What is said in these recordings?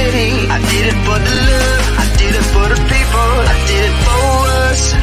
city, I did it for the love, I did it for the people, I did it for us.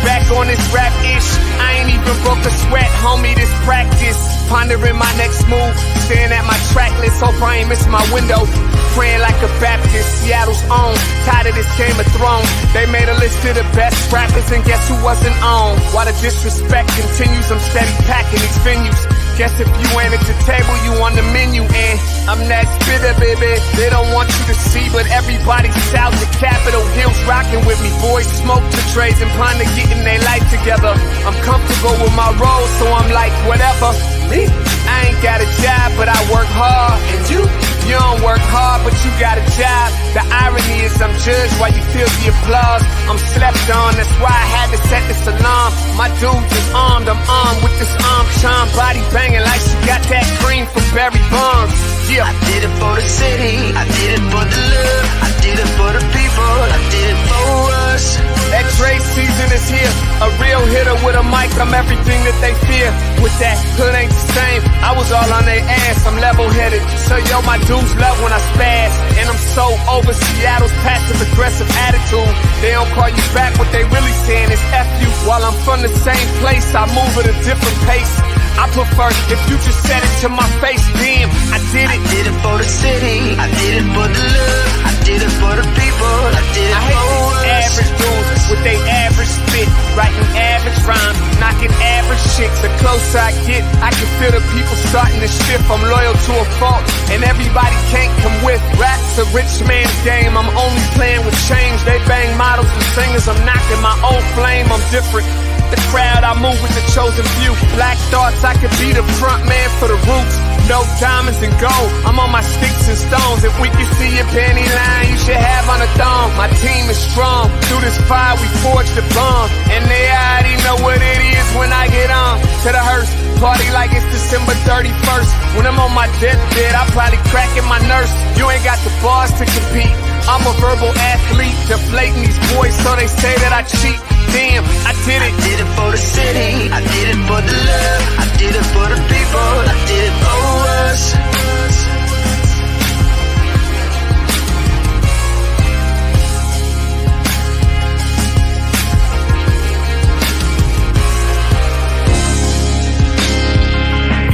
Back on this rap ish, I ain't even broke a sweat, homie, this practice. Pondering my next move, staring at my track list, hope I ain't miss my window. Praying like a Baptist, Seattle's own, tired of this Game of Thrones. They made a list of the best rappers and guess who wasn't on? While the disrespect continues, I'm steady packing these venues. Guess if you ain't at the table, you on the menu, and I'm that spitter, baby. They don't want you to see, but everybody's south of Capitol Hill's rocking with me. Boys smoke the trays and ponder getting their life together. I'm comfortable with my role, so I'm like, whatever. Me? I ain't got a job, but I work hard. And you don't work hard, but you got a job. The irony is I'm judged while you feel the applause. I'm slept on, that's why I had to set this alarm. My dudes is armed, I'm armed with this arm charm. Body banging like she got that cream from Barry Bonds. Yeah. I did it for the city, I did it for the love, I did it for the people, I did it for us. That Dre season is here, a real hitter with a mic, I'm everything that they fear. With that hood ain't the same, I was all on their ass, I'm level-headed. So yo, my dudes love when I spaz, and I'm so over Seattle's passive-aggressive attitude. They don't call you back, what they really saying is F you. While I'm from the same place, I move at a different pace. I prefer if you just said it to my face, damn, I did it. I did it for the city, I did it for the love, I did it for the people, I did it for us. Average dudes with they average spit, writing average rhymes, knocking average chicks. The closer I get, I can feel the people starting to shift. I'm loyal to a fault, and everybody can't come with. Rap's a rich man's game, I'm only playing with change. They bang models and singers, I'm knocking my old flame, I'm different. The crowd, I move with the chosen few. Black thoughts, I could be the front man for the roots. No diamonds and gold, I'm on my sticks and stones. If we can see your panty line, you should have on a thong. My team is strong, through this fire we forged a bond. And they already know what it is when I get on. To the hearse, party like it's December 31st. When I'm on my deathbed, I'll probably crack in my nurse. You ain't got the bars to compete, I'm a verbal athlete. Deflating these boys so they say that I cheat. Damn, I did it. I did it for the city, I did it for the love, I did it for the people, I did it for us.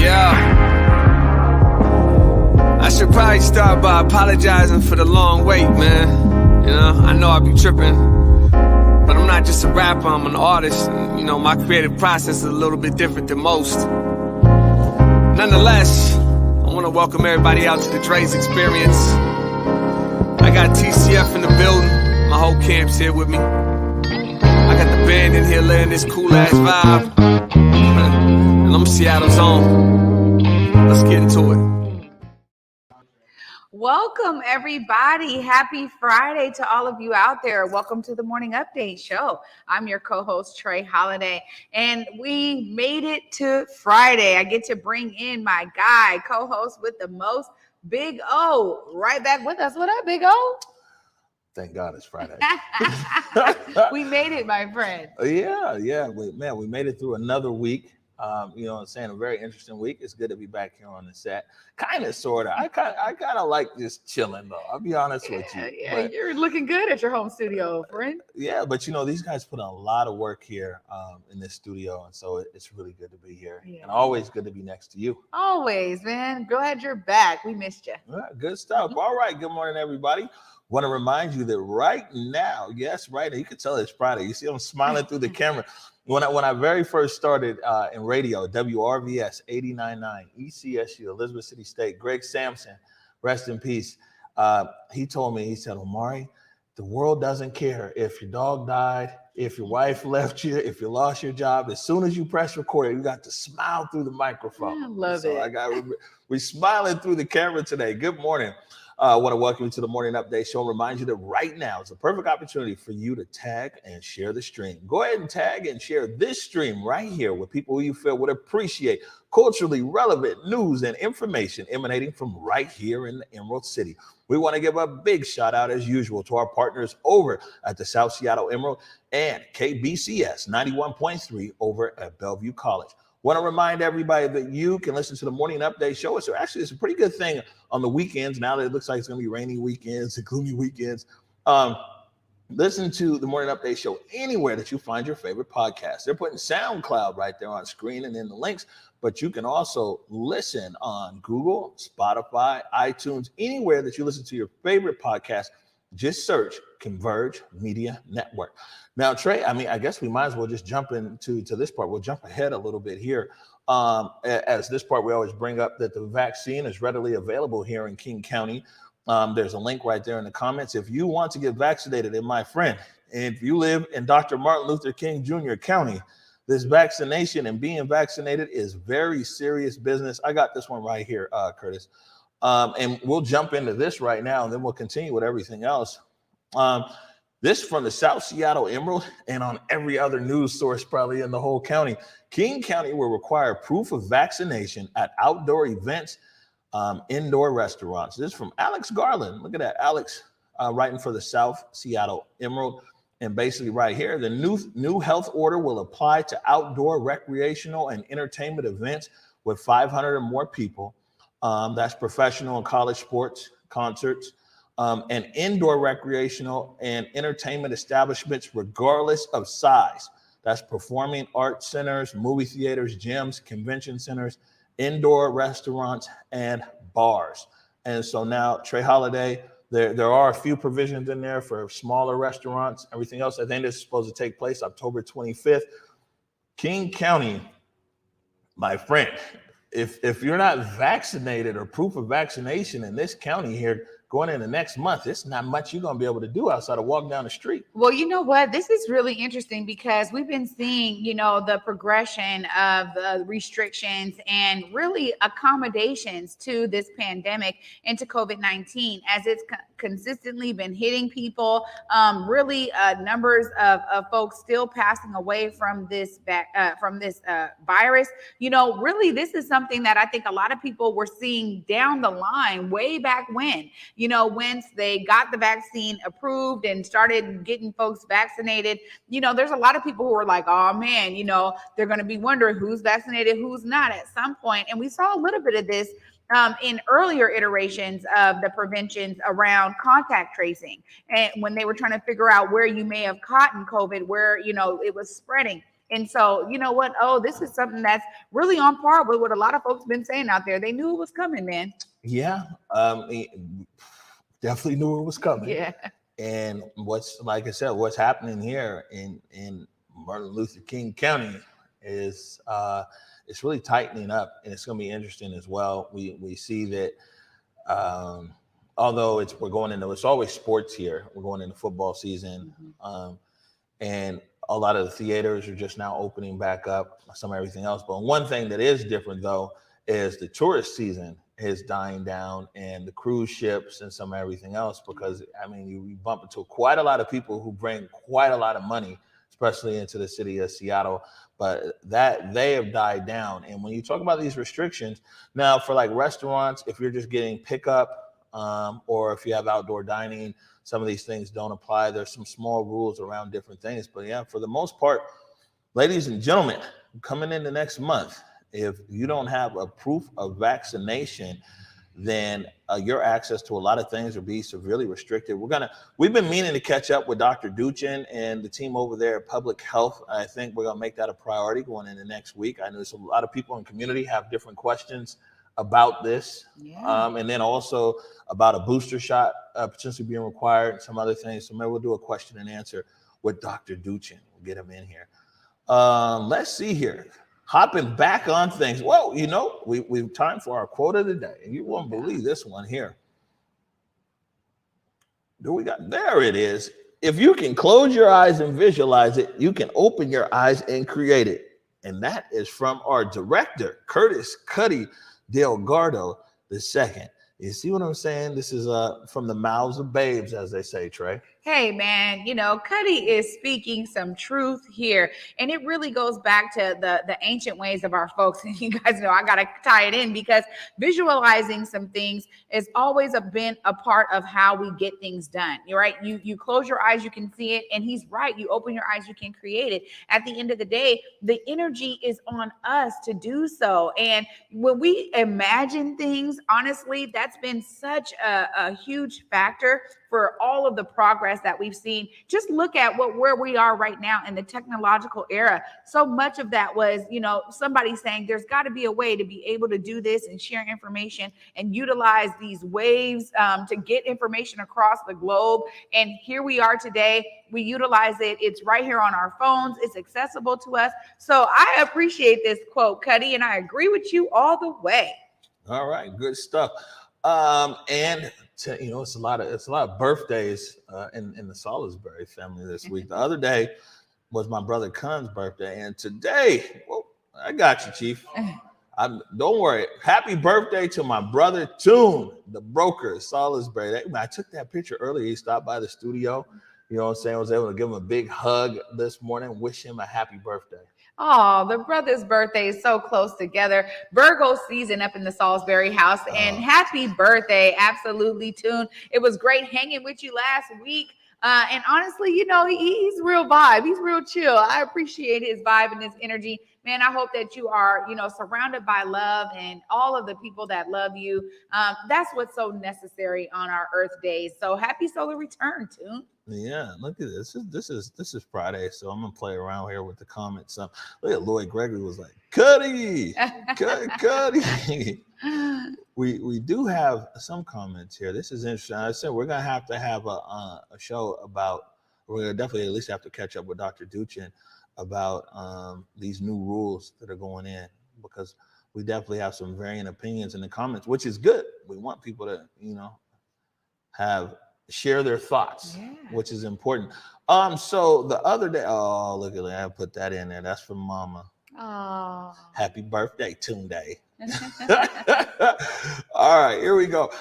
Yeah. I should probably start by apologizing for the long wait, man. You know, I know I be tripping. But I'm not just a rapper, I'm an artist. And, you know, my creative process is a little bit different than most. Nonetheless, I want to welcome everybody out to the Dre's Experience. I got TCF in the building, my whole camp's here with me. I got the band in here laying this cool-ass vibe. And I'm Seattle's own. Let's get into it. Welcome, everybody. Happy Friday to all of you out there. Welcome to the Morning Update Show. I'm your co-host, Trey Holiday, and we made it to Friday. I get to bring in my guy, co-host with the most, Big O, right back with us. What up, Big O? Thank God it's Friday. We made it, my friend. Yeah. We made it through another week. You know what I'm saying? A very interesting week. It's good to be back here on the set. Kind of, sort of. I kind of like just chilling, though. I'll be honest with you. Yeah, you're looking good at your home studio, friend. Yeah, but you know, these guys put in a lot of work here in this studio, and so it's really good to be here. Yeah. And always good to be next to you. Always, man. Glad you're back. We missed you. Yeah, good stuff. All right. Good morning, everybody. Want to remind you that right now, yes, right now, you can tell it's Friday. You see I'm smiling through the camera. When I very first started in radio, WRVS 89.9, ECSU, Elizabeth City State, Greg Sampson, rest in peace. He told me, he said, Omari, the world doesn't care if your dog died, if your wife left you, if you lost your job. As soon as you press record, you got to smile through the microphone. I love it. We're smiling through the camera today. Good morning. I want to welcome you to the Morning Update Show and remind you that right now is a perfect opportunity for you to tag and share the stream. Go ahead and tag and share this stream right here with people who you feel would appreciate culturally relevant news and information emanating from right here in the Emerald City. We want to give a big shout out, as usual, to our partners over at the South Seattle Emerald and KBCS 91.3 over at Bellevue College. Want to remind everybody that you can listen to the Morning Update show. So actually, it's a pretty good thing on the weekends. Now that it looks like it's going to be rainy weekends and gloomy weekends. Listen to the Morning Update show anywhere that you find your favorite podcast. They're putting SoundCloud right there on screen and in the links, but you can also listen on Google, Spotify, iTunes, anywhere that you listen to your favorite podcast. Just search Converge Media Network. Now, Trey, I guess we might as well just jump into this part. We'll jump ahead a little bit here. As this part, we always bring up that the vaccine is readily available here in King County. There's a link right there in the comments. If you want to get vaccinated, and my friend, if you live in Dr. Martin Luther King Jr. County, this vaccination and being vaccinated is very serious business. I got this one right here, Curtis. And we'll jump into this right now, and then we'll continue with everything else. This from the South Seattle Emerald and on every other news source probably in the whole county. King County will require proof of vaccination at outdoor events, indoor restaurants. This is from Alex Garland. Look at that, Alex writing for the South Seattle Emerald. And basically right here, the new health order will apply to outdoor recreational and entertainment events with 500 or more people. That's professional and college sports, concerts, and indoor recreational and entertainment establishments, regardless of size. That's performing arts centers, movie theaters, gyms, convention centers, indoor restaurants, and bars. And so now, Trey Holiday, there are a few provisions in there for smaller restaurants. Everything else, I think this is supposed to take place October 25th. King County, my friend, if you're not vaccinated or proof of vaccination in this county here going into next month, it's not much you're going to be able to do outside of walk down the street. Well, you know what? This is really interesting because we've been seeing, the progression of the restrictions and really accommodations to this pandemic and to COVID-19 as it's consistently been hitting people. Numbers of folks still passing away from this virus. Really, this is something that I think a lot of people were seeing down the line way back when. Once they got the vaccine approved and started getting folks vaccinated, there's a lot of people who are like, oh man, they're going to be wondering who's vaccinated, who's not at some point. And we saw a little bit of this in earlier iterations of the preventions around contact tracing. And when they were trying to figure out where you may have caught COVID, where, it was spreading. And so, you know what? Oh, this is something that's really on par with what a lot of folks been saying out there. They knew it was coming, man. Yeah. Definitely knew it was coming. Yeah. And what's happening here in Martin Luther King County is it's really tightening up, and it's going to be interesting as well. We see that although it's always sports here. We're going into football season, and a lot of the theaters are just now opening back up. Some everything else, but one thing that is different though is the tourist season is dying down, and the cruise ships and some everything else, because you bump into quite a lot of people who bring quite a lot of money, especially into the city of Seattle, but that they have died down. And when you talk about these restrictions now for like restaurants, if you're just getting pickup or if you have outdoor dining, some of these things don't apply. There's some small rules around different things, but yeah, for the most part, ladies and gentlemen, coming into next month, if you don't have a proof of vaccination, then your access to a lot of things will be severely restricted. We've been meaning to catch up with Dr. Duchin and the team over there at Public Health. I think we're gonna make that a priority going into next week. I know a lot of people in the community have different questions about this, and then also about a booster shot potentially being required and some other things. So maybe we'll do a question and answer with Dr. Duchin. We'll get him in here. Let's see here. Hopping back on things. Well, we've time for our quote of the day. And you won't believe this one here. There it is. If you can close your eyes and visualize it, you can open your eyes and create it. And that is from our director, Curtis Cuddy Delgado II. You see what I'm saying? This is from the mouths of babes, as they say, Trey. Hey man, Cuddy is speaking some truth here. And it really goes back to the ancient ways of our folks. And you guys know I gotta tie it in because visualizing some things is always been a part of how we get things done. You're right. You close your eyes, you can see it, and he's right. You open your eyes, you can create it. At the end of the day, the energy is on us to do so. And when we imagine things, honestly, that's been such a huge factor for all of the progress that we've seen. Just look at where we are right now in the technological era. So much of that was, somebody saying there's got to be a way to be able to do this and share information and utilize these waves to get information across the globe. And here we are today. We utilize it. It's right here on our phones. It's accessible to us. So I appreciate this quote, Cuddy, and I agree with you all the way. All right, good stuff. And it's a lot of birthdays in the Salisbury family this week. The other day was my brother Kun's birthday, and today, well, I got you, Chief. Don't worry. Happy birthday to my brother Toon, the broker, Salisbury. I took that picture earlier. He stopped by the studio. You know what I'm saying? I was able to give him a big hug this morning. Wish him a happy birthday. Oh, the brother's birthday is so close together. Virgo season up in the Salisbury house. And happy birthday. Absolutely, Toon. It was great hanging with you last week. And honestly, he's real vibe. He's real chill. I appreciate his vibe and his energy. Man, I hope that you are, surrounded by love and all of the people that love you. That's what's so necessary on our Earth days. So happy solar return, Toon. Yeah, look at this. This is Friday, so I'm gonna play around here with the comments. Look at Lloyd Gregory was like, Cuddy. We do have some comments here. This is interesting. I said we're gonna have to have a show about. We're gonna definitely at least have to catch up with Dr. Duchin about these new rules that are going in, because we definitely have some varying opinions in the comments, which is good. We want people to share their thoughts, which is important. So the other day, oh, look at that, I put that in there. That's from Mama. Oh, happy birthday, Tunde. All right, here we go.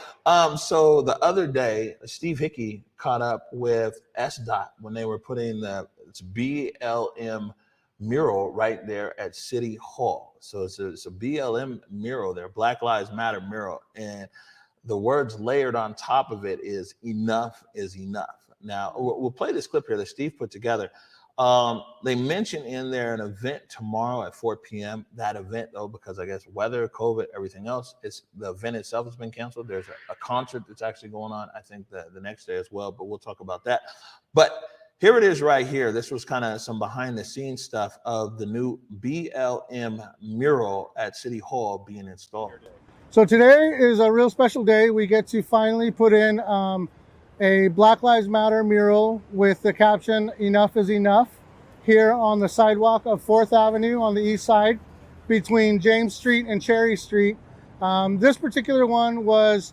So the other day, Steve Hickey caught up with SDOT when they were putting the BLM mural right there at City Hall. So it's a BLM mural there, Black Lives Matter mural, and the words layered on top of it is "enough is enough." Now we'll play this clip here that Steve put together. They mention in there an event tomorrow at 4 p.m. That event, though, because I guess weather, COVID, everything else, the event itself has been canceled. There's a concert that's actually going on, I think, the next day as well, but we'll talk about that. But here it is right here. This was kind of some behind the scenes stuff of the new BLM mural at City Hall being installed. So today is a real special day. We get to finally put in a Black Lives Matter mural with the caption, "Enough is enough," here on the sidewalk of 4th Avenue on the east side between James Street and Cherry Street. This particular one was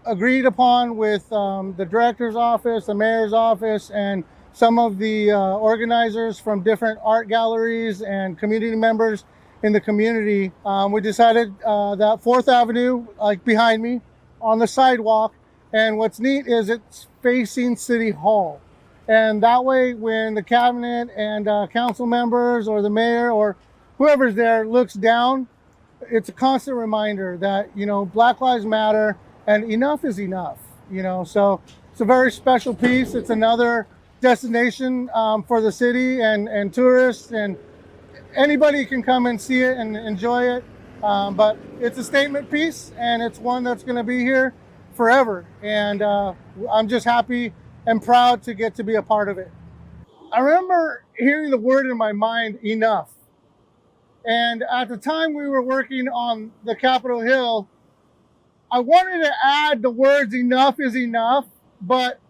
agreed upon with the director's office, the mayor's office, and some of the organizers from different art galleries and community members in the community. We decided that 4th Avenue, like behind me, on the sidewalk, and what's neat is it's facing City Hall. And that way, when the cabinet and council members or the mayor or whoever's there looks down, it's a constant reminder that, Black Lives Matter and enough is enough, So it's a very special piece. It's another destination for the city and tourists, and anybody can come and see it and enjoy it, but it's a statement piece, and it's one that's going to be here forever. And I'm just happy and proud to get to be a part of it. I remember hearing the word in my mind, enough. And at the time we were working on the Capitol Hill, I wanted to add the words "enough is enough," but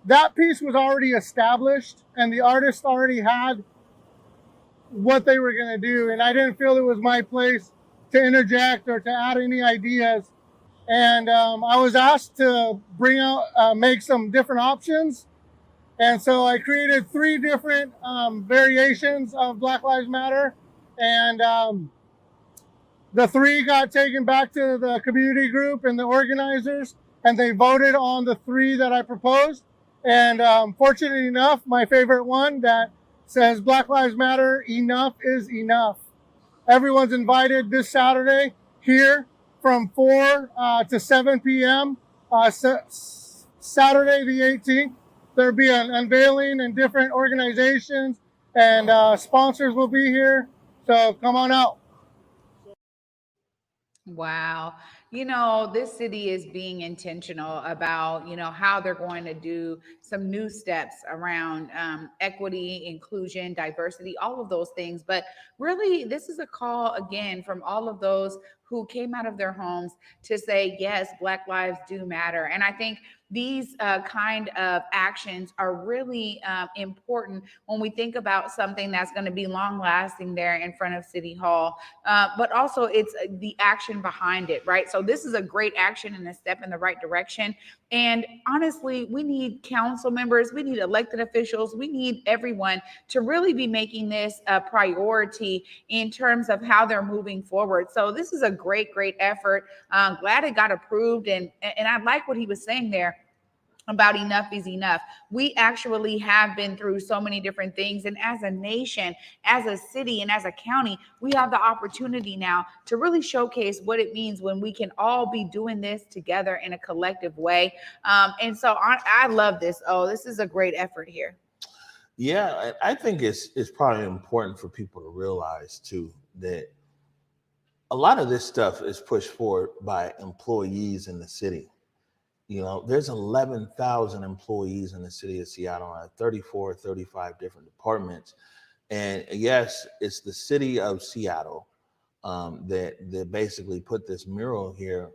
that piece was already established and the artist already had what they were going to do, and I didn't feel it was my place to interject or to add any ideas. And I was asked to bring out, make some different options, and so I created 3 different variations of Black Lives Matter, and the 3 got taken back to the community group and the organizers, and they voted on the 3 that I proposed. And fortunate enough, my favorite one that says Black Lives Matter, enough is enough. Everyone's invited this Saturday here from 4 to 7 p.m. Saturday the 18th. There'll be an unveiling and different organizations and sponsors will be here. So come on out. Wow. You know, this city is being intentional about, how they're going to do some new steps around equity, inclusion, diversity, all of those things. But really, this is a call again from all of those who came out of their homes to say, yes, Black lives do matter. And I think these kind of actions are really important when we think about something that's going to be long lasting there in front of City Hall. But also, it's the action behind it, right? So, this is a great action and a step in the right direction. And honestly, we need council members, we need elected officials, we need everyone to really be making this a priority in terms of how they're moving forward. So, this is a great, great effort. Glad it got approved. And I like what he was saying there about enough is enough. We actually have been through so many different things. And as a nation, as a city, and as a county, we have the opportunity now to really showcase what it means when we can all be doing this together in a collective way. And so I love this. Oh, this is a great effort here. Yeah, I think it's probably important for people to realize too that a lot of this stuff is pushed forward by employees in the city. There's 11,000 employees in the city of Seattle at 34, 35 different departments. And yes, it's the city of Seattle that basically put this mural here.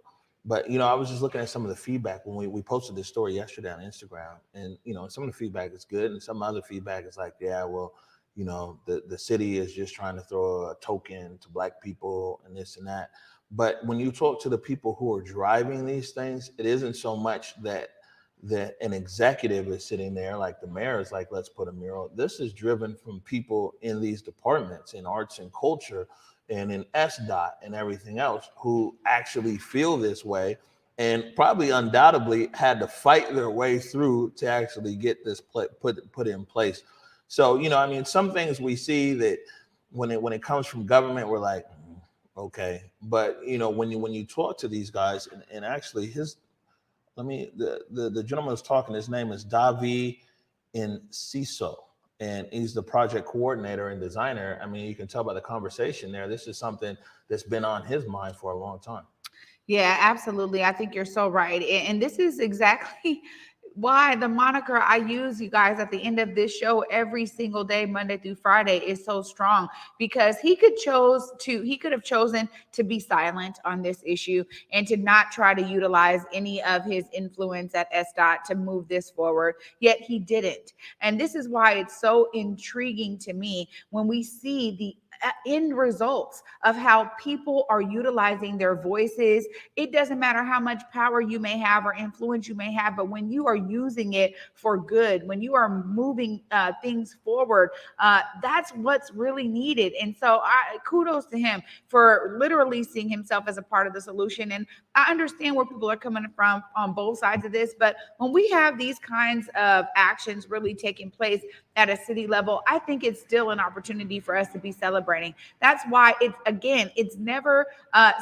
But, I was just looking at some of the feedback when we posted this story yesterday on Instagram. And, some of the feedback is good. And some other feedback is like, yeah, well, the city is just trying to throw a token to Black people and this and that. But when you talk to the people who are driving these things, it isn't so much that an executive is sitting there, like the mayor is like, let's put a mural. This is driven from people in these departments, in arts and culture, and in SDOT and everything else, who actually feel this way and probably undoubtedly had to fight their way through to actually get this put in place. So, some things we see that when it comes from government, we're like, okay, but when you talk to these guys, and actually the gentleman was talking, his name is Davi Inciso, and he's the project coordinator and designer. I mean, you can tell by the conversation there, this is something that's been on his mind for a long time. Yeah, absolutely. I think you're so right. And this is exactly why the moniker I use, you guys, at the end of this show every single day, Monday through Friday, is so strong, because he could have chosen to be silent on this issue and to not try to utilize any of his influence at SDOT to move this forward. Yet he didn't. And this is why it's so intriguing to me when we see the end results of how people are utilizing their voices. It doesn't matter how much power you may have or influence you may have, but when you are using it for good, when you are moving things forward, that's what's really needed. And so kudos to him for literally seeing himself as a part of the solution. And I understand where people are coming from on both sides of this, but when we have these kinds of actions really taking place at a city level, I think it's still an opportunity for us to be celebrating. That's why it's never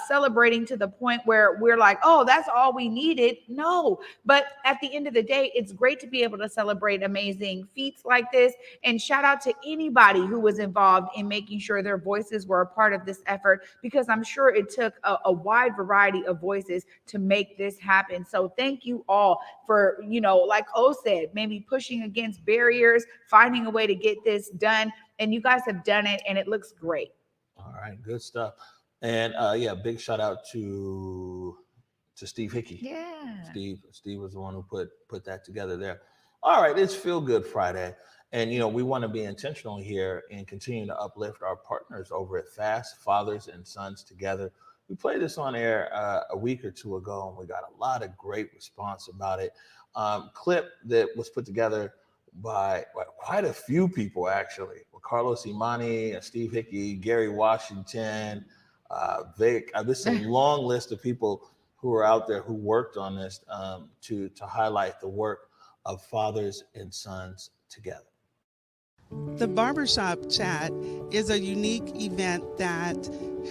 celebrating to the point where we're like, oh, that's all we needed. No, but at the end of the day, it's great to be able to celebrate amazing feats like this. And shout out to anybody who was involved in making sure their voices were a part of this effort, because I'm sure it took a wide variety of voices to make this happen. So thank you all for, like O said, maybe pushing against barriers, finding a way to get this done. And you guys have done it, and it looks great. All right, good stuff. And big shout out to Steve Hickey. Yeah. Steve was the one who put that together there. All right, it's Feel Good Friday. And, we want to be intentional here and continue to uplift our partners over at FAST, Fathers and Sons Together. We played this on air a week or two ago, and we got a lot of great response about it. Clip that was put together by quite a few people, actually. Carlos Imani, Steve Hickey, Gary Washington, Vic. This is a long list of people who are out there who worked on this to highlight the work of fathers and sons together. The Barbershop Chat is a unique event that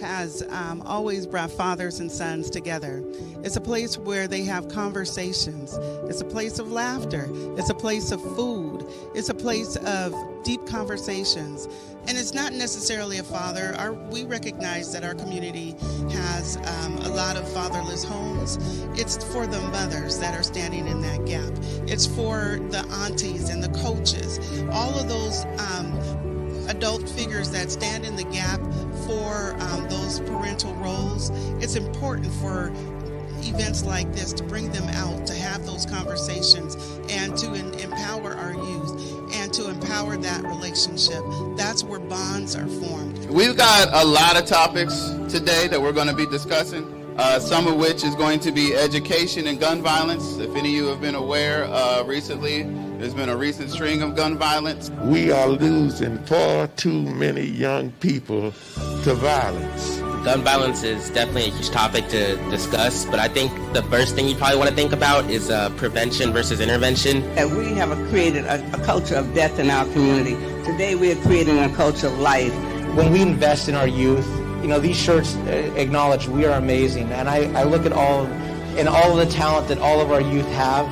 has always brought fathers and sons together. It's a place where they have conversations. It's a place of laughter. It's a place of food. It's a place of deep conversations. And it's not necessarily a father. We recognize that our community has a lot of fatherless homes. It's for the mothers that are standing in that gap. It's for the aunties and the coaches, all of those adult figures that stand in the gap for those parental roles. It's important for events like this to bring them out, to have those conversations, and to empower our youth and to empower that relationship. That's where bonds are formed. We've got a lot of topics today that we're going to be discussing, some of which is going to be education and gun violence. If any of you have been aware, recently there's been a recent string of gun violence. We are losing far too many young people to violence. Gun violence is definitely a huge topic to discuss, but I think the first thing you probably want to think about is prevention versus intervention. We have created a culture of death in our community. Today we are creating a culture of life. When we invest in our youth, you know, these shirts acknowledge we are amazing, and I look at all of the talent that all of our youth have,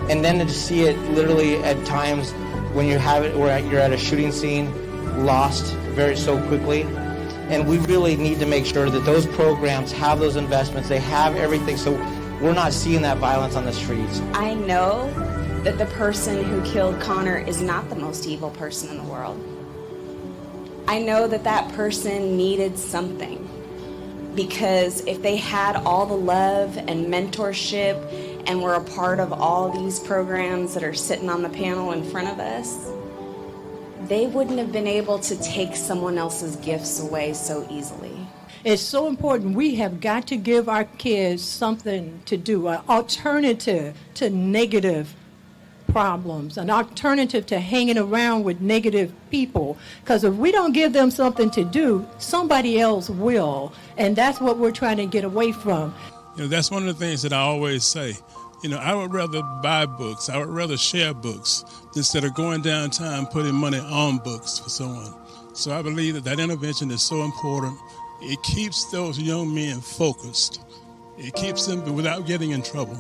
and then to see it literally at times when you have it where you're at a shooting scene, lost so quickly. And we really need to make sure that those programs have those investments, they have everything, so we're not seeing that violence on the streets. I know that the person who killed Connor is not the most evil person in the world. I know that that person needed something, because if they had all the love and mentorship and were a part of all these programs that are sitting on the panel in front of us, they wouldn't have been able to take someone else's gifts away so easily. It's so important. We have got to give our kids something to do, an alternative to negative problems, an alternative to hanging around with negative people. Because if we don't give them something to do, somebody else will. And that's what we're trying to get away from. You know, that's one of the things that I always say. You know, I would rather buy books, I would rather share books instead of going downtown putting money on books for someone. So I believe that intervention is so important. It keeps those young men focused. It keeps them without getting in trouble.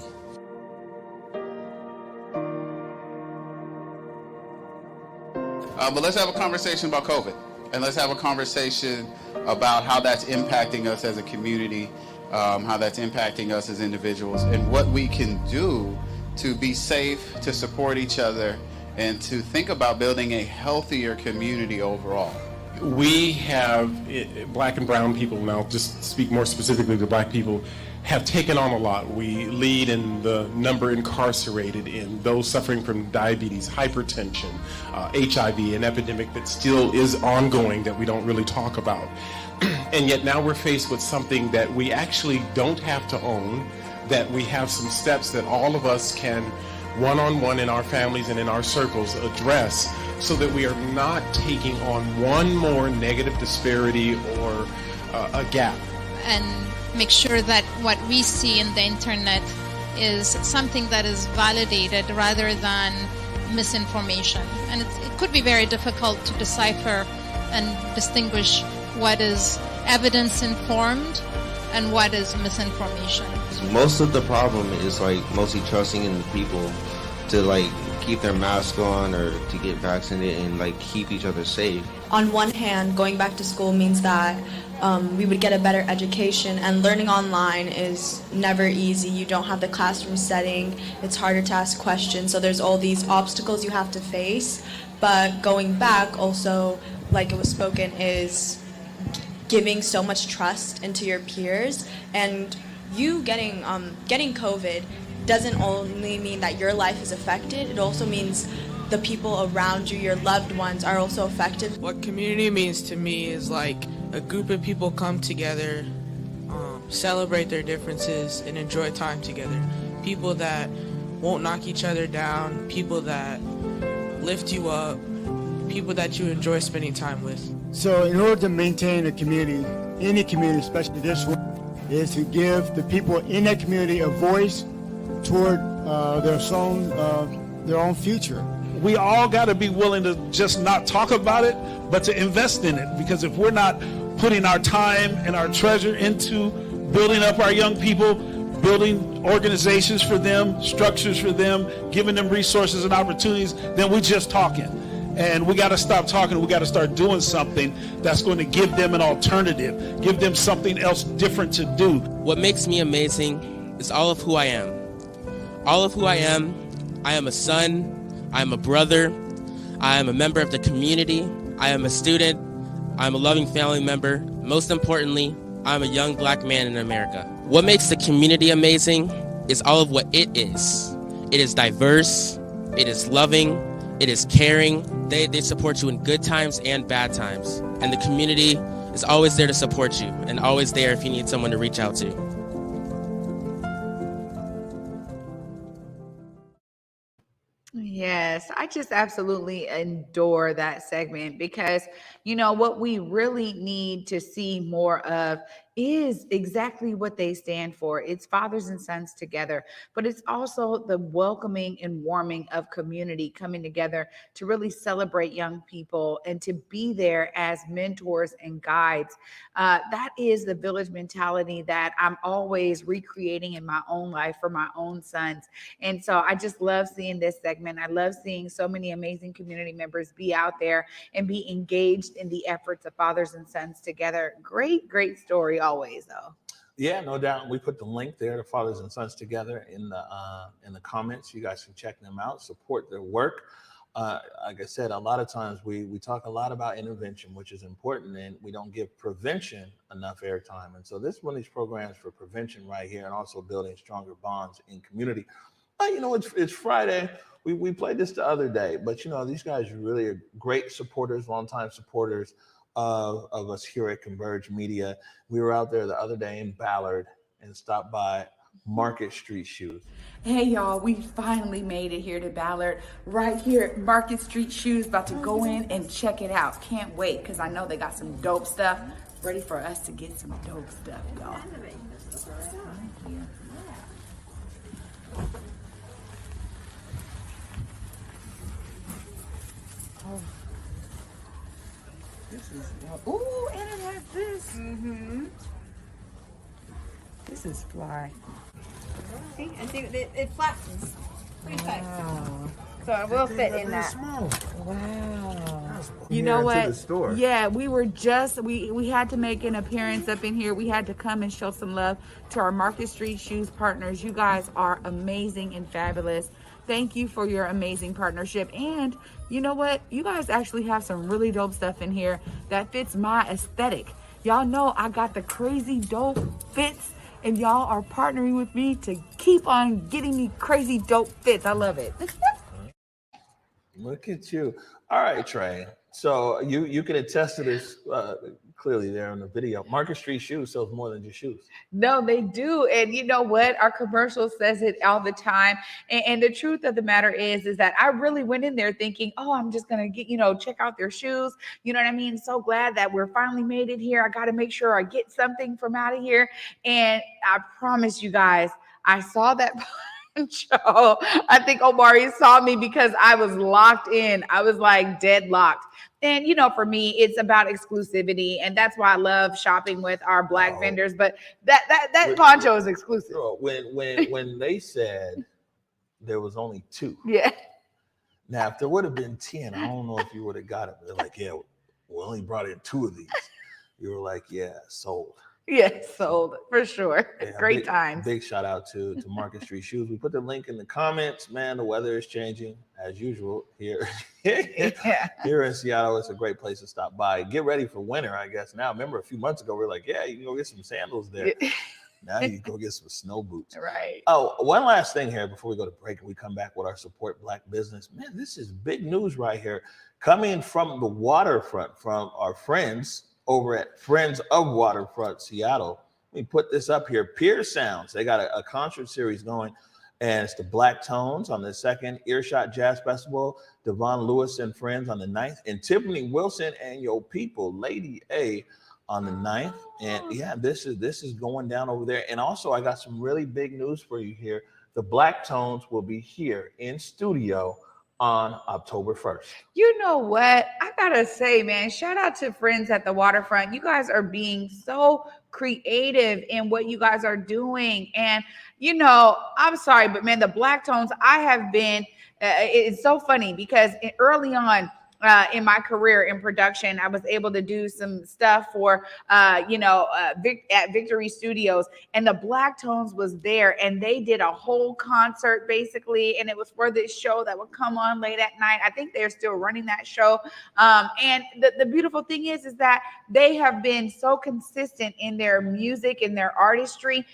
But let's have a conversation about COVID, and let's have a conversation about how that's impacting us as a community, how that's impacting us as individuals, and what we can do to be safe, to support each other, and to think about building a healthier community overall. We have, black and brown people, now just speak more specifically to black people, have taken on a lot. We lead in the number incarcerated, in those suffering from diabetes, hypertension, HIV, an epidemic that still is ongoing that we don't really talk about. And yet now we're faced with something that we actually don't have to own, that we have some steps that all of us can one-on-one in our families and in our circles address, so that we are not taking on one more negative disparity or a gap. And make sure that what we see in the internet is something that is validated rather than misinformation. And it could be very difficult to decipher and distinguish what is evidence-informed and what is misinformation. Most of the problem is mostly trusting in the people to keep their mask on or to get vaccinated and keep each other safe. On one hand, going back to school means that we would get a better education, and learning online is never easy. You don't have the classroom setting, it's harder to ask questions, so there's all these obstacles you have to face. But going back also, like it was spoken, is giving so much trust into your peers, and you getting COVID doesn't only mean that your life is affected, it also means the people around you, your loved ones, are also affected. What community means to me is a group of people come together, celebrate their differences, and enjoy time together. People that won't knock each other down, people that lift you up, people that you enjoy spending time with. So in order to maintain a community, any community, especially this one, is to give the people in that community a voice toward their own their own future. We all got to be willing to just not talk about it, but to invest in it. Because if we're not putting our time and our treasure into building up our young people, building organizations for them, structures for them, giving them resources and opportunities, then we're just talking. And we got to stop talking. We got to start doing something that's going to give them an alternative, give them something else different to do. What makes me amazing is all of who I am. All of who I am a son, I am a brother, I am a member of the community, I am a student, I'm a loving family member. Most importantly, I'm a young black man in America. What makes the community amazing is all of what it is. It is diverse, it is loving, it is caring. They support you in good times and bad times. And the community is always there to support you and always there if you need someone to reach out to. Yes, I just absolutely adore that segment because, what we really need to see more of is exactly what they stand for. It's fathers and sons together, but it's also the welcoming and warming of community coming together to really celebrate young people and to be there as mentors and guides. That is the village mentality that I'm always recreating in my own life for my own sons. And so I just love seeing this segment. I love seeing so many amazing community members be out there and be engaged in the efforts of fathers and sons together. Great, great story always, though. Yeah, no doubt. We put the link there to Fathers and Sons Together in the comments. You guys can check them out, support their work. Like I said, a lot of times we talk a lot about intervention, which is important, and we don't give prevention enough airtime. And so this is one of these programs for prevention right here, and also building stronger bonds in community. It's Friday. We played this the other day, but these guys really are great supporters, longtime supporters of us here at Converge Media. We were out there the other day in Ballard and stopped by Market Street Shoes. Hey y'all, we finally made it here to Ballard, right here at Market Street Shoes. About to go in and check it out. Can't wait because I know they got some dope stuff. Ready for us to get some dope stuff, y'all. Oh. This is dope. Ooh, and it has this. This is fly. See, and see, it flattens. Pretty tight. Wow. So it will fit in that. Small. Wow. You know what? Yeah, we were just, we had to make an appearance up in here. We had to come and show some love to our Market Street Shoes partners. You guys are amazing and fabulous. Thank you for your amazing partnership. And you know what? You guys actually have some really dope stuff in here that fits my aesthetic. Y'all know I got the crazy dope fits, and y'all are partnering with me to keep on getting me crazy dope fits. I love it. Look at you. All right, Trey. So you can attest to this clearly there on the video. Market Street Shoes sells more than just shoes. No, they do. And you know what? Our commercial says it all the time. And the truth of the matter is that I really went in there thinking, oh, I'm just going to get, check out their shoes. You know what I mean? So glad that we're finally made it here. I got to make sure I get something from out of here. And I promise you guys, I saw that Joe, I think Omari saw me because I was locked in. I was like deadlocked. And, for me, it's about exclusivity. And that's why I love shopping with our Black vendors. But that poncho is exclusive. When they said there was only 2. Yeah. Now, if there would have been 10, I don't know if you would have got it. They're like, yeah, we only brought in 2 of these. You were like, yeah, sold. Yes, sold for sure. Yeah, Great times. Big shout out to Market Street Shoes. We put the link in the comments. Man, the weather is changing as usual here. Here in Seattle, it's a great place to stop by. Get ready for winter, I guess. Now, remember a few months ago, we were like, yeah, you can go get some sandals there. Now you can go get some snow boots. Right. Oh, one last thing here before we go to break and we come back with our Support Black Business. Man, this is big news right here. Coming from the waterfront, from our friends over at Friends of Waterfront Seattle. Let me put this up here. Pier Sounds. They got a concert series going, and it's the Black Tones on the 2nd, Earshot Jazz Festival, Devon Lewis and Friends on the 9th, and Tiffany Wilson and Yo People, Lady A, on the 9th. And yeah, this is going down over there. And also, I got some really big news for you here the Black Tones will be here in studio on October 1st. You know what? I gotta say, man, shout out to friends at the waterfront. You guys are being so creative in what you guys are doing. And, you know, I'm sorry, but man, the Black Tones, I have been, it's so funny because early on, in my career in production, I was able to do some stuff for, at Victory Studios, and the Black Tones was there, and they did a whole concert basically, and it was for this show that would come on late at night. I think they're still running that show. And the beautiful thing is that they have been so consistent in their music and their artistry.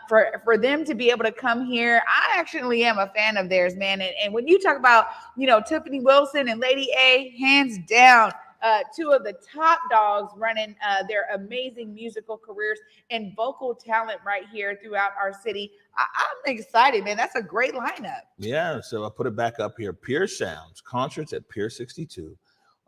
For them to be able to come here, I actually am a fan of theirs, man. And when you talk about, Tiffany Wilson and Lady A, hands down, two of the top dogs running their amazing musical careers and vocal talent right here throughout our city. I'm excited, man. That's a great lineup. Yeah, so I put it back up here. Pier Sounds, concerts at Pier 62.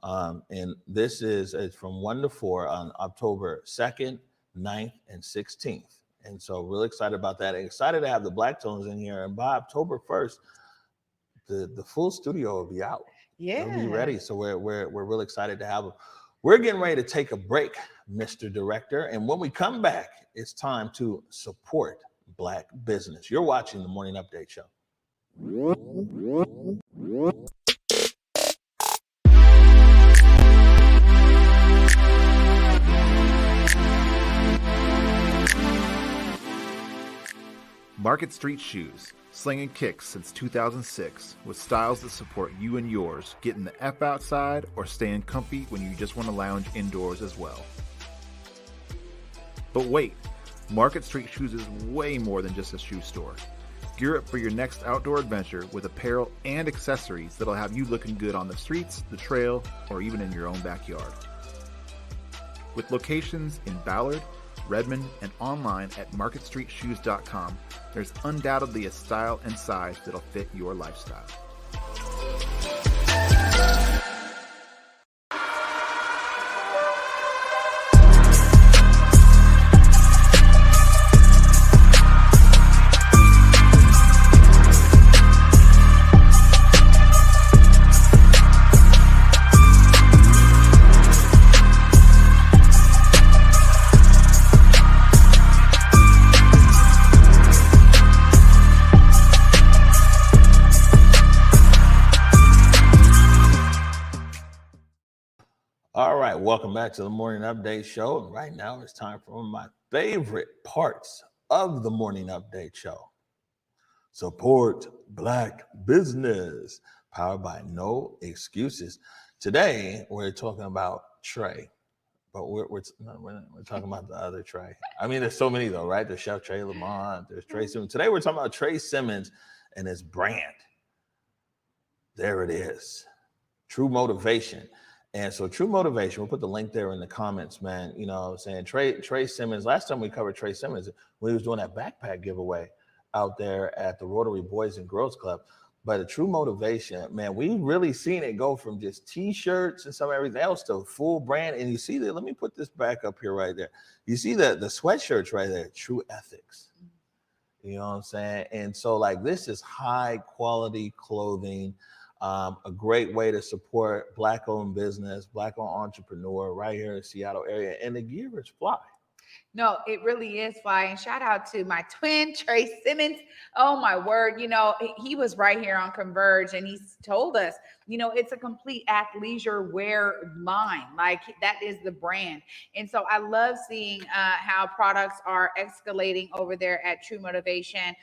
And this is from 1 to 4 on October 2nd, 9th, and 16th. And so really excited about that. And excited to have the Black Tones in here. And by October 1st, the full studio will be out. Yeah. It'll be ready. So we're really excited to have them. We're getting ready to take a break, Mr. Director. And when we come back, it's time to support Black business. You're watching the Morning Update Show. Market Street Shoes, slinging kicks since 2006, with styles that support you and yours, getting the F outside or staying comfy when you just want to lounge indoors as well. But wait, Market Street Shoes is way more than just a shoe store. Gear up for your next outdoor adventure with apparel and accessories that'll have you looking good on the streets, the trail, or even in your own backyard. With locations in Ballard, Redmond, and online at marketstreetshoes.com, there's undoubtedly a style and size that'll fit your lifestyle. Welcome back to the Morning Update Show. And right now it's time for one of my favorite parts of the Morning Update Show. Support Black business, powered by No Excuses. Today we're talking about Trey, but we're talking about the other Trey. I mean, there's so many though, right? There's Chef Trey Lamont, there's Trey Simmons. Today we're talking about Trey Simmons and his brand. There it is, True Motivation. And so True Motivation, we'll put the link there in the comments, man. You know what I'm saying? Trey Simmons, last time we covered Trey Simmons, when he was doing that backpack giveaway out there at the Rotary Boys and Girls Club. But a True Motivation, man, we really seen it go from just T-shirts and some everything else to full brand. And you see that, let me put this back up here right there. You see the sweatshirts right there, True Ethics. You know what I'm saying? And so like this is high quality clothing. A great way to support Black-owned business, Black-owned entrepreneur right here in the Seattle area. And the gear is fly. No, it really is fly. And shout out to my twin, Trey Simmons. Oh, my word. You know, he was right here on Converge, and he's told us, you know, it's a complete athleisure wear line. Like, that is the brand. And so I love seeing how products are escalating over there at True Motivation.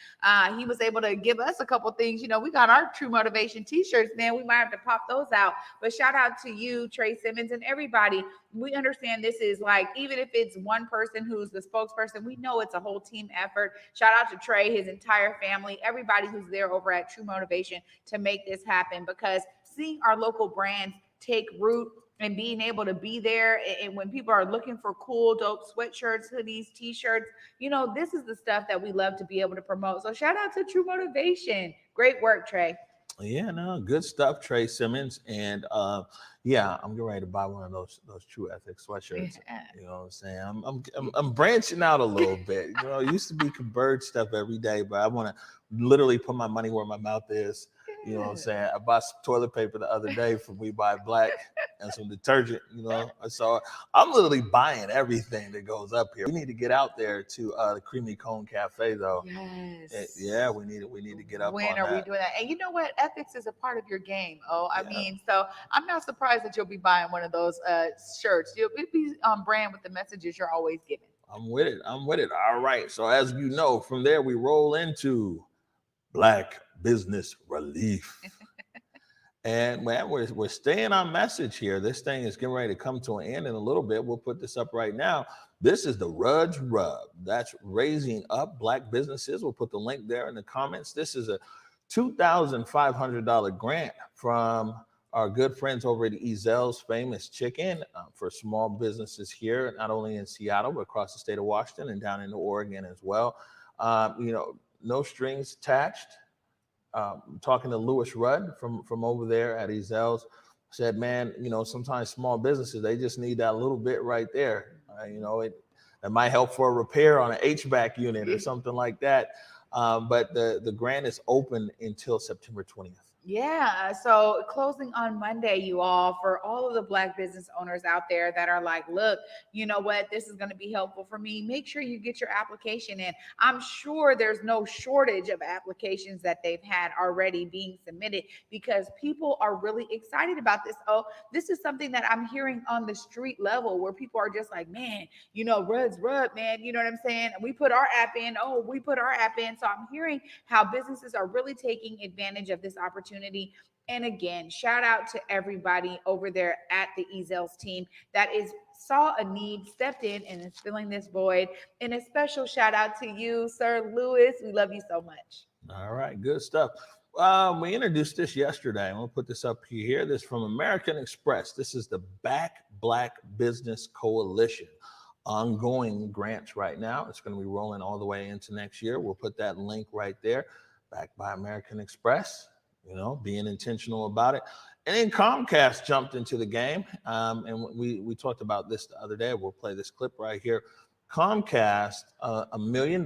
He was able to give us a couple things. You know, we got our True Motivation t-shirts, man. We might have to pop those out. But shout out to you, Trey Simmons, and everybody. We understand this is like, even if it's one person who's the spokesperson, we know it's a whole team effort. Shout out to Trey, his entire family, everybody who's there over at True Motivation to make this happen, because seeing our local brands take root and being able to be there, and when people are looking for cool, dope sweatshirts, hoodies, t-shirts, you know, this is the stuff that we love to be able to promote. So shout out to True Motivation. Great work, Trey. Yeah, no, good stuff, Trey Simmons. And yeah, I'm getting ready to buy one of those True Ethics sweatshirts. Yeah. You know what I'm saying? I'm branching out a little bit. You know, it used to be Converge stuff every day, but I want to literally put my money where my mouth is. You know what I'm saying? I bought some toilet paper the other day from We Buy Black and some detergent, you know. So I'm literally buying everything that goes up here. We need to get out there to the Creamy Cone Cafe, though. Yes. Yeah, we need to get up When on are we that. doing that? And you know what? Ethics is a part of your game. Oh, I mean, so I'm not surprised that you'll be buying one of those shirts. You'll be on brand with the messages you're always giving. I'm with it. All right. So as you know, from there we roll into Black Business Relief. And man, we're staying on message here. This thing is getting ready to come to an end in a little bit. We'll put this up right now. This is the Rudge Rub. That's raising up Black businesses. We'll put the link there in the comments. This is a $2,500 grant from our good friends over at Ezel's Famous Chicken for small businesses here, not only in Seattle, but across the state of Washington and down into Oregon as well. You know, no strings attached. Talking to Lewis Rudd from over there at Ezel's, said, man, you know, sometimes small businesses, they just need that little bit right there. You know, it might help for a repair on an HVAC unit or something like that. But the grant is open until September 20th. Yeah. So closing on Monday, you all, for all of the Black business owners out there that are like, look, you know what, this is going to be helpful for me. Make sure you get your application in. I'm sure there's no shortage of applications that they've had already being submitted because people are really excited about this. Oh, this is something that I'm hearing on the street level where people are just like, man, you know, Rud's Rud, man. You know what I'm saying? We put our app in. Oh, we put our app in. So I'm hearing how businesses are really taking advantage of this opportunity. And again, shout out to everybody over there at the Ezel's team that saw a need, stepped in, and is filling this void. And a special shout out to you, Sir Lewis. We love you so much. All right, good stuff. We introduced this yesterday, and we'll put this up here. This is from American Express. This is the Back Black Business Coalition. Ongoing grants right now. It's going to be rolling all the way into next year. We'll put that link right there. Backed by American Express. You know, being intentional about it. And then Comcast jumped into the game. And we talked about this the other day. We'll play this clip right here. Comcast, $1 million,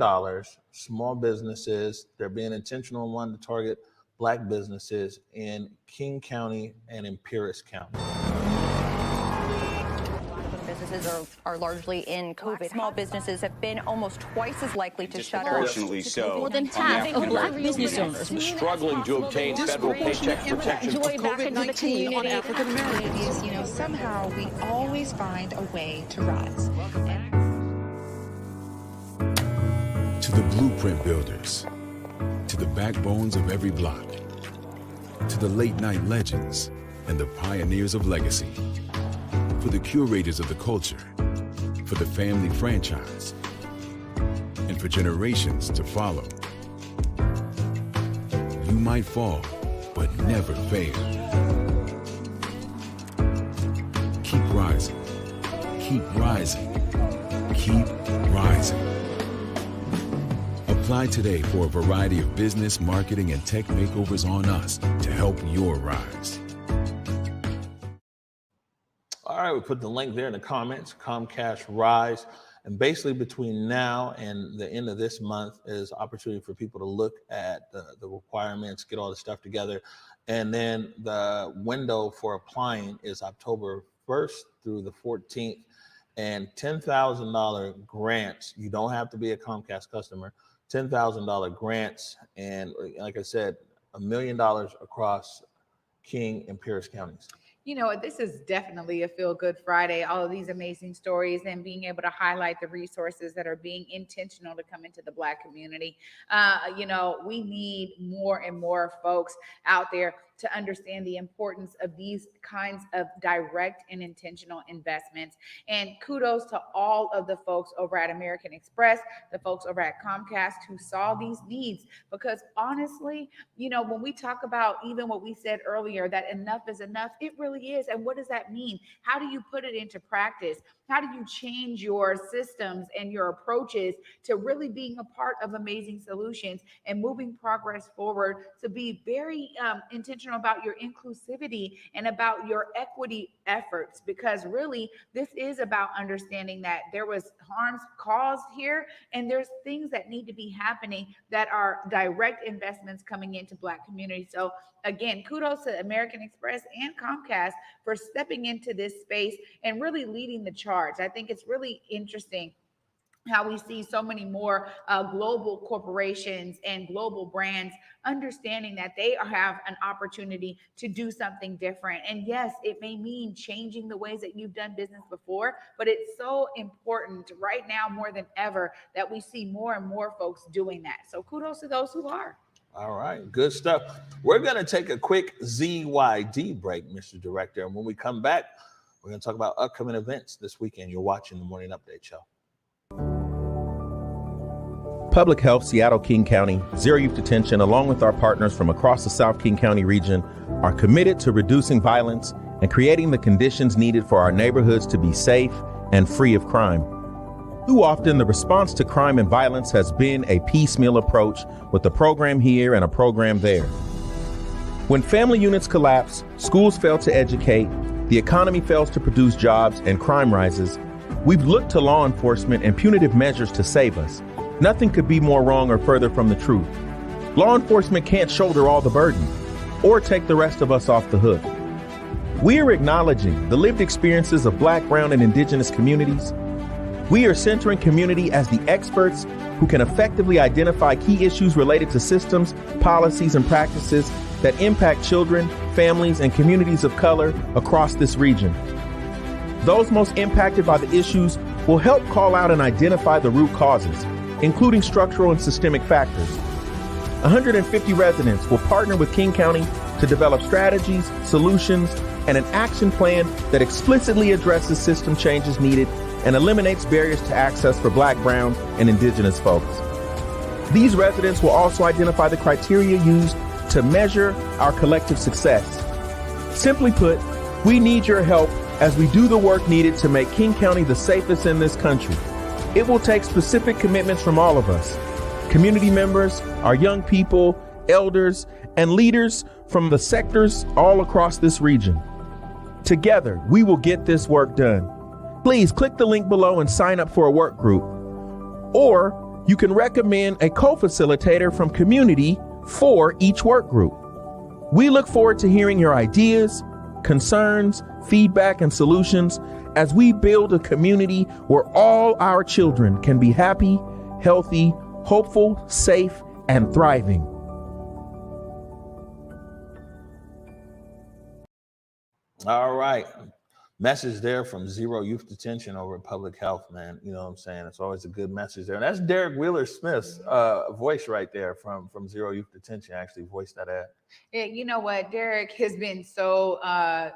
small businesses. They're being intentional and wanting to target Black businesses in King County and in Pierce County. Businesses are largely in COVID. Small businesses have been almost twice as likely to shutter. Disproportionately so. More than half of Black business owners struggling to obtain federal paycheck protection. COVID-19 on African Americans. You know, somehow we always find a way to rise. To the blueprint builders, to the backbones of every block, to the late night legends and the pioneers of legacy. For the curators of the culture, for the family franchise, and for generations to follow. You might fall, but never fail. Keep rising, keep rising, keep rising. Apply today for a variety of business, marketing, and tech makeovers on us to help your rise. All right, we put the link there in the comments, Comcast Rise. And basically between now and the end of this month is opportunity for people to look at the requirements, get all the stuff together. And then the window for applying is October 1st through the 14th. And $10,000 grants. You don't have to be a Comcast customer. $10,000 grants. And like I said, $1 million across King and Pierce counties. You know, this is definitely a Feel Good Friday, all of these amazing stories and being able to highlight the resources that are being intentional to come into the Black community. You know, we need more and more folks out there to understand the importance of these kinds of direct and intentional investments. And kudos to all of the folks over at American Express, the folks over at Comcast who saw these needs. Because honestly, you know, when we talk about even what we said earlier, that enough is enough, it really is. And what does that mean? How do you put it into practice? How do you change your systems and your approaches to really being a part of amazing solutions and moving progress forward, to be very intentional about your inclusivity and about your equity efforts? Because really, this is about understanding that there was harms caused here, and there's things that need to be happening that are direct investments coming into Black communities. So again, kudos to American Express and Comcast for stepping into this space and really leading the charge. I think it's really interesting how we see so many more global corporations and global brands understanding that they have an opportunity to do something different. And yes, it may mean changing the ways that you've done business before, but it's so important right now more than ever that we see more and more folks doing that. So kudos to those who are. All right, good stuff. We're going to take a quick ZYD break, Mr. Director. And when we come back, we're going to talk about upcoming events this weekend. You're watching the Morning Update Show. Public Health, Seattle, King County, Zero Youth Detention, along with our partners from across the South King County region, are committed to reducing violence and creating the conditions needed for our neighborhoods to be safe and free of crime. Too often, the response to crime and violence has been a piecemeal approach with a program here and a program there. When family units collapse, schools fail to educate, the economy fails to produce jobs, and crime rises, we've looked to law enforcement and punitive measures to save us. Nothing could be more wrong or further from the truth. Law enforcement can't shoulder all the burden or take the rest of us off the hook. We are acknowledging the lived experiences of Black, Brown, and Indigenous communities. We are centering community as the experts who can effectively identify key issues related to systems, policies, and practices that impact children, families, and communities of color across this region. Those most impacted by the issues will help call out and identify the root causes, including structural and systemic factors. 150 residents will partner with King County to develop strategies, solutions, and an action plan that explicitly addresses system changes needed and eliminates barriers to access for Black, Brown, and Indigenous folks. These residents will also identify the criteria used to measure our collective success. Simply put, we need your help as we do the work needed to make King County the safest in this country. It will take specific commitments from all of us, community members, our young people, elders, and leaders from the sectors all across this region. Together, we will get this work done. Please click the link below and sign up for a work group. Or you can recommend a co-facilitator from community for each work group. We look forward to hearing your ideas, concerns, feedback, and solutions as we build a community where all our children can be happy, healthy, hopeful, safe, and thriving. All right. Message there from Zero Youth Detention over at Public Health, man. You know what I'm saying? It's always a good message there. And that's Derek Wheeler-Smith's voice right there from Zero Youth Detention. Actually voiced that ad. Yeah, you know what? Derek has been so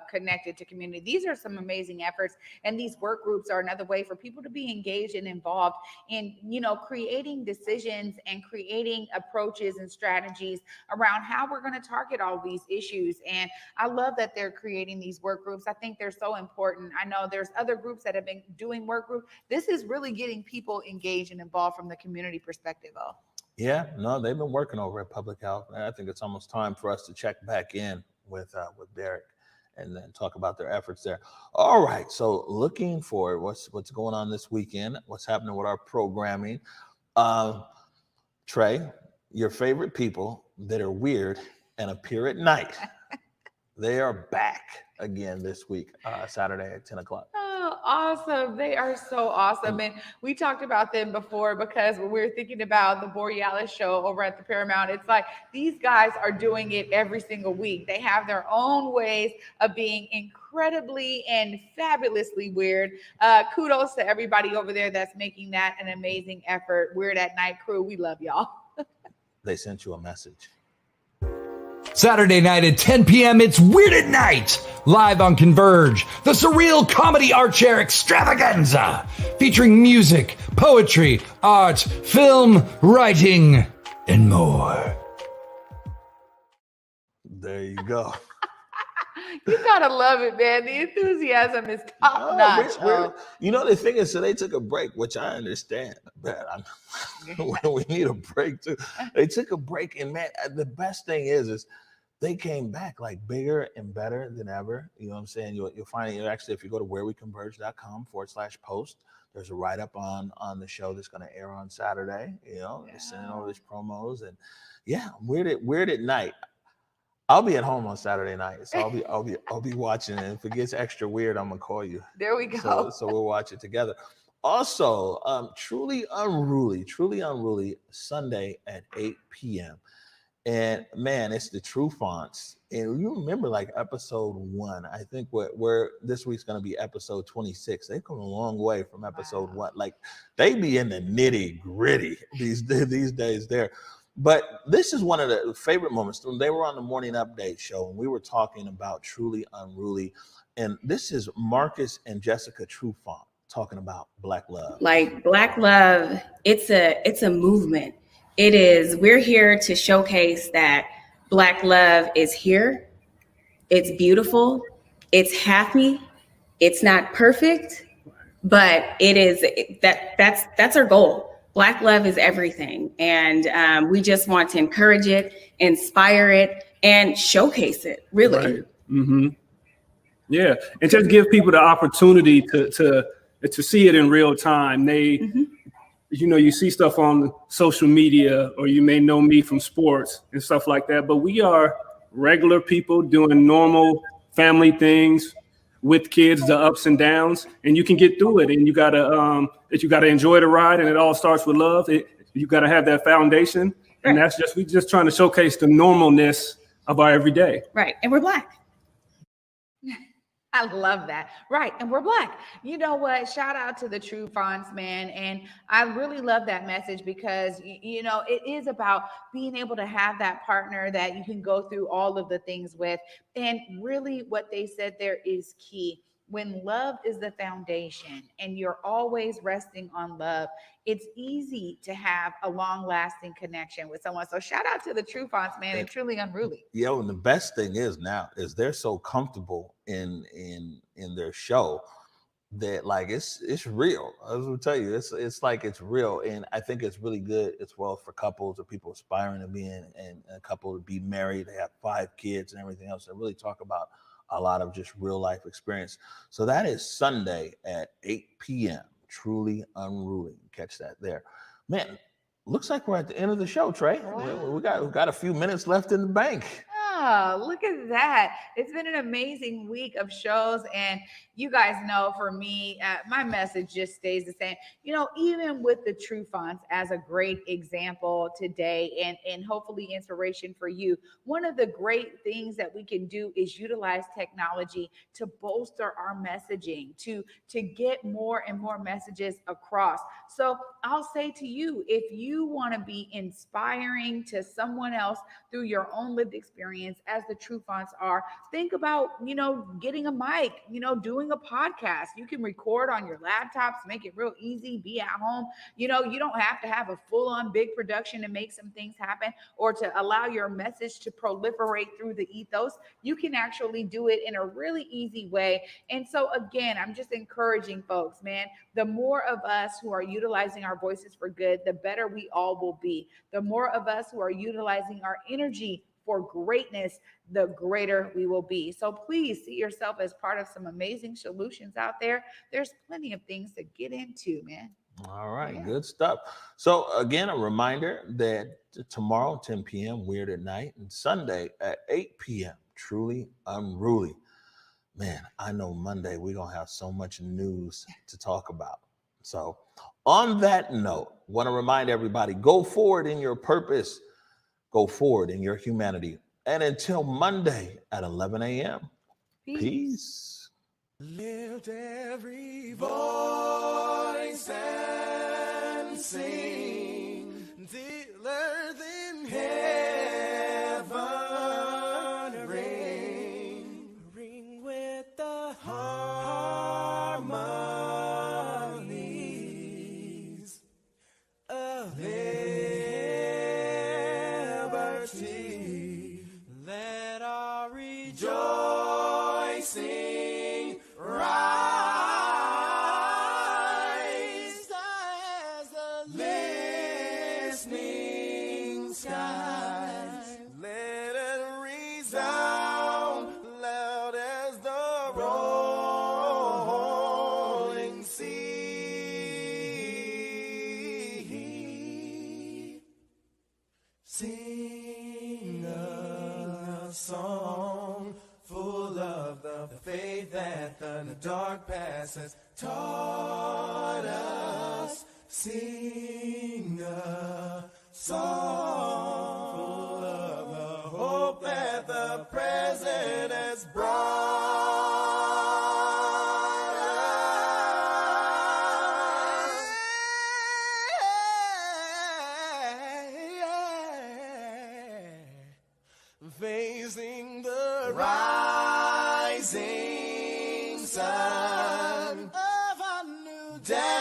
connected to community. These are some amazing efforts. And these work groups are another way for people to be engaged and involved in, you know, creating decisions and creating approaches and strategies around how we're going to target all these issues. And I love that they're creating these work groups. I think they're so important. I know there's other groups that have been doing work groups. This is really getting people engaged and involved from the community perspective, though. Yeah, no, they've been working over at Public Health, and I think it's almost time for us to check back in with Derek and then talk about their efforts there. All right, so looking forward, what's going on this weekend? What's happening with our programming? Trey, your favorite people that are weird and appear at night, they are back again this week, Saturday at 10 o'clock. Oh, awesome. They are so awesome. And we talked about them before because when we were thinking about the Borealis show over at the Paramount, it's like these guys are doing it every single week. They have their own ways of being incredibly and fabulously weird. Kudos to everybody over there that's making that an amazing effort. Weird at Night crew, we love y'all. They sent you a message. Saturday night at 10 p.m., it's Weird at Night, live on Converge, the surreal comedy art share extravaganza, featuring music, poetry, art, film, writing, and more. There you go. You gotta love it, man. The enthusiasm is top notch. You know, the thing is, so they took a break, which I understand. Man, we need a break too. They took a break, and man, the best thing is they came back like bigger and better than ever. You know what I'm saying? You'll find it actually if you go to whereweconverge.com/post. There's a write-up on the show that's going to air on Saturday. You know, sending all these promos, and yeah, Weird at Night. I'll be at home on Saturday night, so I'll be watching it. If it gets extra weird, I'm gonna call you. There we go. So we'll watch it together. Also, Truly Unruly, Sunday at 8 p.m. And man, it's the True Fonts. And you remember like episode 1, I think where this week's gonna be episode 26. They've come a long way from episode 1. Like they be in the nitty-gritty these days there. But this is one of the favorite moments. They were on the Morning Update show, and we were talking about Truly Unruly. And this is Marcus and Jessica Trufant talking about Black love. Like Black love, it's a movement. It is, we're here to showcase that Black love is here. It's beautiful. It's happy. It's not perfect, but it is that's our goal. Black love is everything. And we just want to encourage it, inspire it, and showcase it, really. Right. Mm-hmm. Yeah. And just give people the opportunity to see it in real time. You see stuff on social media, or you may know me from sports and stuff like that, but we are regular people doing normal family things with kids, the ups and downs, and you can get through it. And you gotta enjoy the ride, and it all starts with love. You gotta have that foundation, and we just trying to showcase the normalness of our everyday. Right, and we're Black. I love that. Right. And we're Black. You know what? Shout out to the True Fonts, man. And I really love that message because, it is about being able to have that partner that you can go through all of the things with. And really what they said there is key. When love is the foundation and you're always resting on love, it's easy to have a long-lasting connection with someone. So shout out to the True Fonts, man, and Truly Unruly. Yeah, and the best thing is now is they're so comfortable in their show that like it's real. I was gonna tell you, it's like it's real, and I think it's really good as well for couples or people aspiring to be and a couple to be married. They have 5 kids and everything else. They really talk about a lot of just real life experience. So that is Sunday at 8 p.m. Truly Unruly. Catch that there. Man, looks like we're at the end of the show, Trey. Right. We got a few minutes left in the bank. Oh, look at that. It's been an amazing week of shows. And you guys know for me, my message just stays the same. Even with the True Fonts as a great example today and hopefully inspiration for you, one of the great things that we can do is utilize technology to bolster our messaging, to get more and more messages across. So I'll say to you, if you want to be inspiring to someone else through your own lived experience, as the True Fonts are, think about, getting a mic, doing a podcast. You can record on your laptops, make it real easy, be at home. You don't have to have a full-on big production to make some things happen or to allow your message to proliferate through the ethos. You can actually do it in a really easy way. And so again, I'm just encouraging folks, man, the more of us who are utilizing our voices for good, the better we all will be. The more of us who are utilizing our energy for greatness, the greater we will be. So please see yourself as part of some amazing solutions out there. There's plenty of things to get into, man. All right, Good stuff. So again, a reminder that tomorrow, 10 p.m., Weird at Night, and Sunday at 8 p.m., Truly Unruly. Man, I know Monday we're going to have so much news to talk about. So on that note, want to remind everybody, go forward in your purpose. Go forward in your humanity. And until Monday at 11 a.m. Peace. Lift every voice and sing till earth in heaven liberty. Let our rejoicing rise as the listening skies. Let it resound loud as the rolling sea. Sing a song full of the faith that the dark past has taught us. Sing a song full of the hope that the present has brought us. Facing the rising sun of a new day.